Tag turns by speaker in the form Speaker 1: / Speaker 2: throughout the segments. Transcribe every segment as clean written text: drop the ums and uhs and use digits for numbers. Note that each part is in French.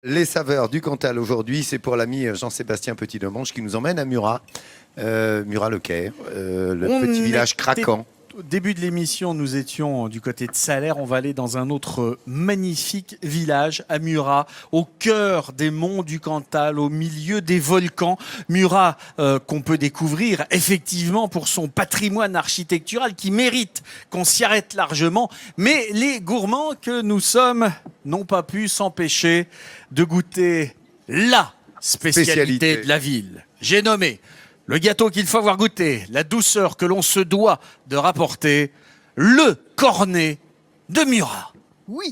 Speaker 1: Les saveurs du Cantal aujourd'hui, c'est pour l'ami Jean-Sébastien Petit-Demange qui nous emmène à Murat, Murat-le-Caire, le petit village craquant.
Speaker 2: Au début de l'émission, nous étions du côté de Salers. On va aller dans un autre magnifique village, à Murat, au cœur des monts du Cantal, au milieu des volcans. Murat, qu'on peut découvrir effectivement pour son patrimoine architectural qui mérite qu'on s'y arrête largement. Mais les gourmands que nous sommes n'ont pas pu s'empêcher de goûter la spécialité de la ville. J'ai nommé le gâteau qu'il faut avoir goûté, la douceur que l'on se doit de rapporter, le cornet de Murat.
Speaker 3: Oui.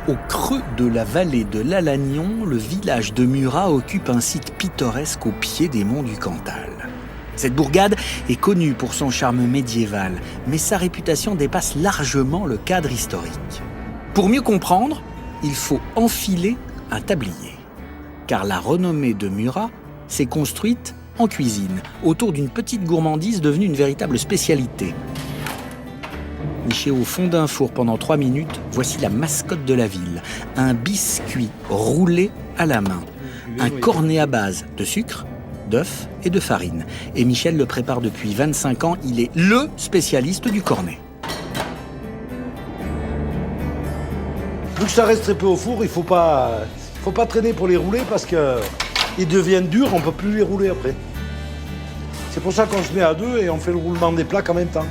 Speaker 2: Au creux de la vallée de l'Alagnon, le village de Murat occupe un site pittoresque au pied des monts du Cantal. Cette bourgade est connue pour son charme médiéval, mais sa réputation dépasse largement le cadre historique. Pour mieux comprendre, il faut enfiler un tablier. Car la renommée de Murat s'est construite en cuisine, autour d'une petite gourmandise devenue une véritable spécialité. Niché au fond d'un four pendant 3 minutes, voici la mascotte de la ville. Un biscuit roulé à la main. Un cornet à base de sucre, d'œufs et de farine. Et Michel le prépare depuis 25 ans, il est le spécialiste du cornet.
Speaker 3: Vu que ça reste très peu au four, il faut pas traîner pour les rouler parce qu'ils deviennent durs, on ne peut plus les rouler après. C'est pour ça qu'on se met à deux et on fait le roulement des plaques en même temps.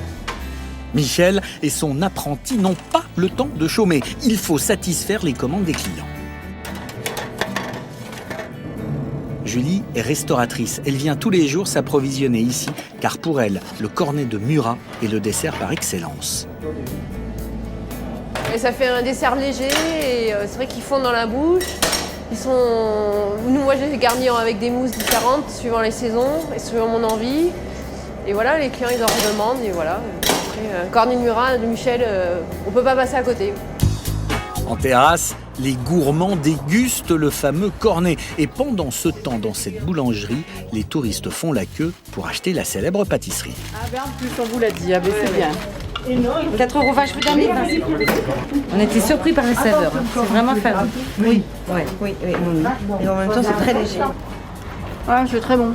Speaker 2: Michel et son apprenti n'ont pas le temps de chômer. Il faut satisfaire les commandes des clients. Julie est restauratrice. Elle vient tous les jours s'approvisionner ici, car pour elle, le cornet de Murat est le dessert par excellence.
Speaker 4: Et ça fait un dessert léger et c'est vrai qu'ils fondent dans la bouche. Moi, je les garnis avec des mousses différentes suivant les saisons et suivant mon envie. Et voilà, les clients, ils en redemandent. Et voilà. Après, un cornet de Murat, de Michel, on peut pas passer à côté.
Speaker 2: En terrasse, les gourmands dégustent le fameux cornet. Et pendant ce temps, dans cette boulangerie, les touristes font la queue pour acheter la célèbre pâtisserie.
Speaker 5: Ah ben en plus, on vous l'a dit, ah ben c'est bien.
Speaker 6: 4 €, je vous donne les 20. On était surpris par la saveur, c'est vraiment fameux. Oui. Et en même temps, c'est très léger.
Speaker 5: Ah, c'est très bon.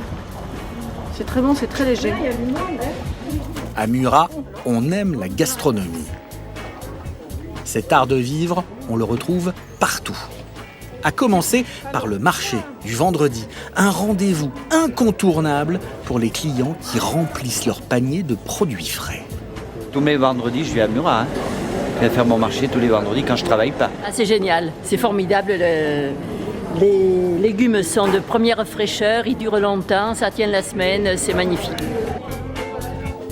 Speaker 5: C'est très bon, c'est très léger.
Speaker 2: À Murat, on aime la gastronomie. Cet art de vivre, on le retrouve partout. À commencer par le marché du vendredi, un rendez-vous incontournable pour les clients qui remplissent leur panier de produits frais.
Speaker 7: Tous mes vendredis, je vais à Murat. Je vais faire mon marché tous les vendredis quand je ne travaille pas.
Speaker 8: Ah, c'est génial, c'est formidable. Les légumes sont de première fraîcheur, ils durent longtemps, ça tient la semaine, c'est magnifique.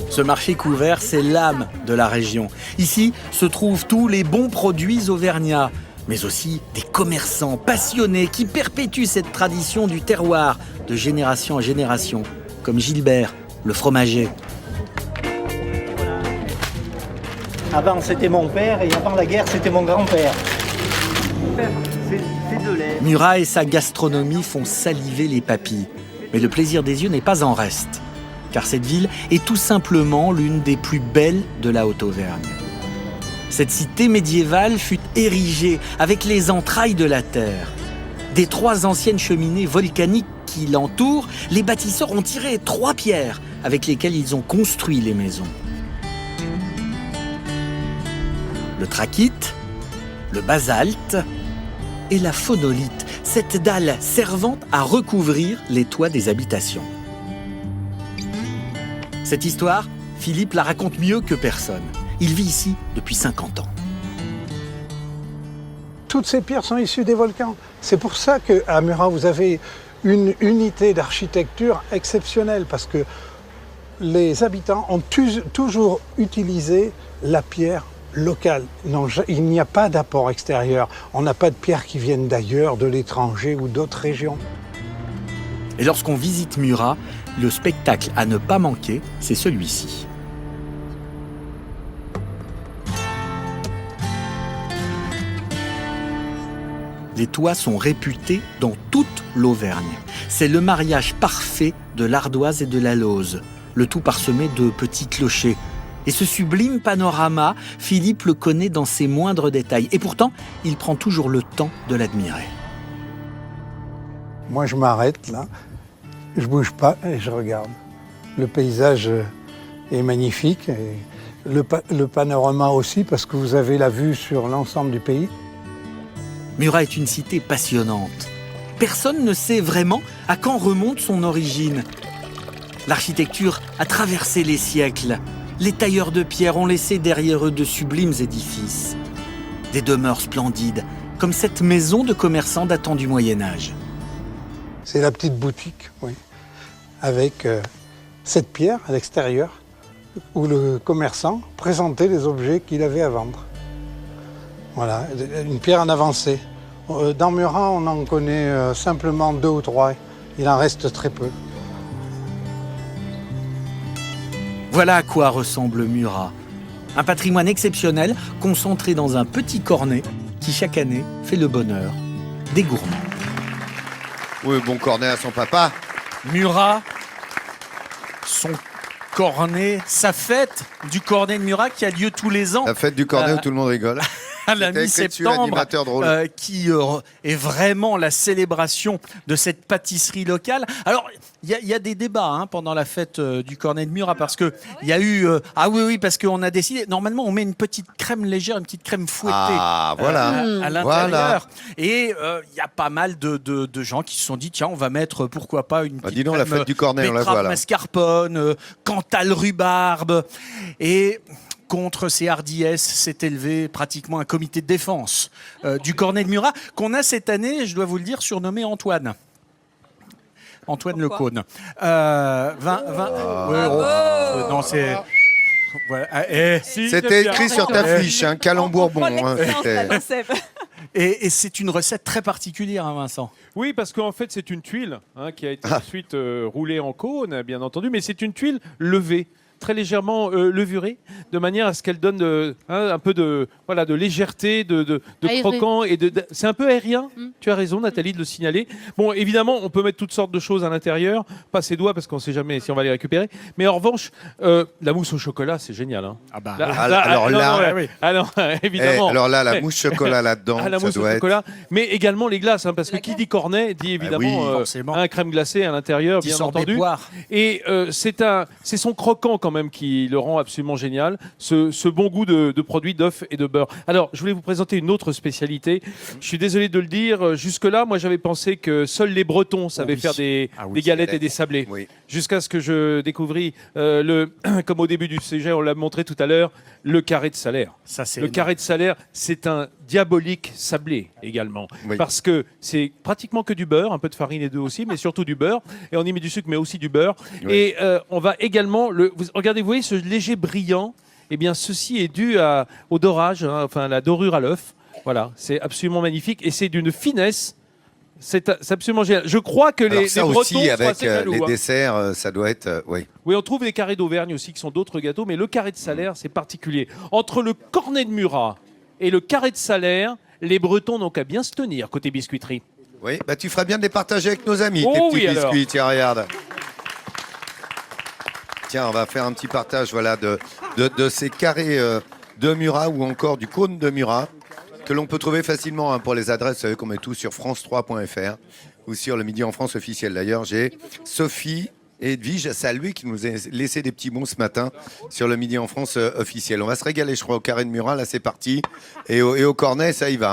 Speaker 2: Ce marché couvert, c'est l'âme de la région. Ici se trouvent tous les bons produits auvergnats, mais aussi des commerçants passionnés qui perpétuent cette tradition du terroir de génération en génération, comme Gilbert, le fromager.
Speaker 9: Avant, c'était mon père et avant la guerre, c'était mon grand-père. C'est de lait.
Speaker 2: Murat et sa gastronomie font saliver les papilles. Mais le plaisir des yeux n'est pas en reste, car cette ville est tout simplement l'une des plus belles de la Haute-Auvergne. Cette cité médiévale fut érigée avec les entrailles de la terre. Des 3 anciennes cheminées volcaniques qui l'entourent, les bâtisseurs ont tiré 3 pierres avec lesquelles ils ont construit les maisons. Le trachyte, le basalte et la phonolite, cette dalle servant à recouvrir les toits des habitations. Cette histoire, Philippe la raconte mieux que personne. Il vit ici depuis 50 ans.
Speaker 10: Toutes ces pierres sont issues des volcans. C'est pour ça qu'à Murat, vous avez une unité d'architecture exceptionnelle, parce que les habitants ont toujours utilisé la pierre locale. Non, il n'y a pas d'apport extérieur. On n'a pas de pierres qui viennent d'ailleurs, de l'étranger ou d'autres régions.
Speaker 2: Et lorsqu'on visite Murat, le spectacle à ne pas manquer, c'est celui-ci. Les toits sont réputés dans toute l'Auvergne. C'est le mariage parfait de l'ardoise et de la lauze, le tout parsemé de petits clochers. Et ce sublime panorama, Philippe le connaît dans ses moindres détails. Et pourtant, il prend toujours le temps de l'admirer.
Speaker 10: Moi, je m'arrête là, je bouge pas et je regarde. Le paysage est magnifique, et le panorama aussi, parce que vous avez la vue sur l'ensemble du pays.
Speaker 2: Murat est une cité passionnante. Personne ne sait vraiment à quand remonte son origine. L'architecture a traversé les siècles. Les tailleurs de pierre ont laissé derrière eux de sublimes édifices. Des demeures splendides, comme cette maison de commerçant datant du Moyen-Âge.
Speaker 10: C'est la petite boutique, oui, avec cette pierre à l'extérieur, où le commerçant présentait les objets qu'il avait à vendre. Voilà, une pierre en avancée. Dans Murat, on en connaît simplement 2 ou 3. Il en reste très peu.
Speaker 2: Voilà à quoi ressemble Murat. Un patrimoine exceptionnel concentré dans un petit cornet qui chaque année fait le bonheur des gourmands.
Speaker 1: Oui, bon cornet à son papa.
Speaker 2: Murat, son cornet, sa fête du cornet de Murat qui a lieu tous les ans.
Speaker 1: La fête du cornet où tout le monde rigole.
Speaker 2: À la
Speaker 1: C'était écrit dessus,
Speaker 2: mi-septembre,
Speaker 1: animateur drôle.
Speaker 2: qui est vraiment la célébration de cette pâtisserie locale. Alors, il y a des débats pendant la fête du cornet de Murat, parce que il y a eu... ah oui, parce qu'on a décidé... Normalement, on met une petite crème légère, une petite crème fouettée
Speaker 1: Ah, voilà.
Speaker 2: à l'intérieur.
Speaker 1: Voilà.
Speaker 2: Et il y a pas mal de gens qui se sont dit, tiens, on va mettre, pourquoi pas, une petite
Speaker 1: dis donc,
Speaker 2: crème
Speaker 1: la fête du cornet, on la
Speaker 2: betterave
Speaker 1: voit, là.
Speaker 2: mascarpone, Cantal rhubarbe. Et... contre ces hardiesses s'est élevé pratiquement un comité de défense du cornet de Murat, qu'on a cette année, je dois vous le dire, surnommé Antoine. Antoine Lecône. Non, c'est... Voilà.
Speaker 1: C'était écrit sur ta fiche, calembour bon.
Speaker 2: Et c'est une recette très particulière, Vincent.
Speaker 11: Oui, parce qu'en fait, c'est une tuile qui a été ensuite roulée en cône, bien entendu, mais c'est une tuile levée, très légèrement levurée, de manière à ce qu'elle donne un peu de légèreté, de croquant. C'est un peu aérien, tu as raison Nathalie de le signaler. Bon, évidemment, on peut mettre toutes sortes de choses à l'intérieur, pas ses doigts parce qu'on ne sait jamais si on va les récupérer, mais en revanche, la mousse au chocolat, c'est génial. Évidemment.
Speaker 1: Alors là, la mousse chocolat là-dedans,
Speaker 11: la mousse au chocolat, mais également les glaces, parce que qui dit cornet dit évidemment un crème glacée à l'intérieur, bien entendu. Et c'est son croquant quand même qui le rend absolument génial, ce bon goût de produits d'œufs et de beurre. Alors, je voulais vous présenter une autre spécialité. Je suis désolé de le dire, jusque-là, moi j'avais pensé que seuls les Bretons savaient faire des galettes et des sablés. Oui. Jusqu'à ce que je comme au début du sujet, on l'a montré tout à l'heure, le carré de Salaire. Carré de Salaire, c'est un diabolique sablé également. Oui. Parce que c'est pratiquement que du beurre, un peu de farine et d'œufs aussi, mais surtout du beurre. Et on y met du sucre, mais aussi du beurre. Oui. Et on va également... Regardez, vous voyez ce léger brillant, eh bien ceci est dû au dorage, la dorure à l'œuf. Voilà, c'est absolument magnifique et c'est d'une finesse. C'est absolument génial. Je crois que les Bretons
Speaker 1: aussi, avec
Speaker 11: assez jaloux,
Speaker 1: les desserts, ça doit être... oui,
Speaker 11: on trouve des carrés d'Auvergne aussi qui sont d'autres gâteaux, mais le carré de Salaire, c'est particulier. Entre le cornet de Murat et le carré de Salaire, les Bretons n'ont qu'à bien se tenir côté biscuiterie.
Speaker 1: Oui, tu ferais bien de les partager avec nos amis, tes petits biscuits. Tiens, regarde. Tiens, on va faire un petit partage de ces carrés de Murat ou encore du cône de Murat que l'on peut trouver facilement pour les adresses. Vous savez qu'on met tout sur france3.fr ou sur le Midi en France officiel. D'ailleurs, j'ai Sophie et Edwige à saluer qui nous a laissé des petits bons ce matin sur le Midi en France officiel. On va se régaler, je crois, au carré de Murat. Là, c'est parti. Et au cornet, ça y va.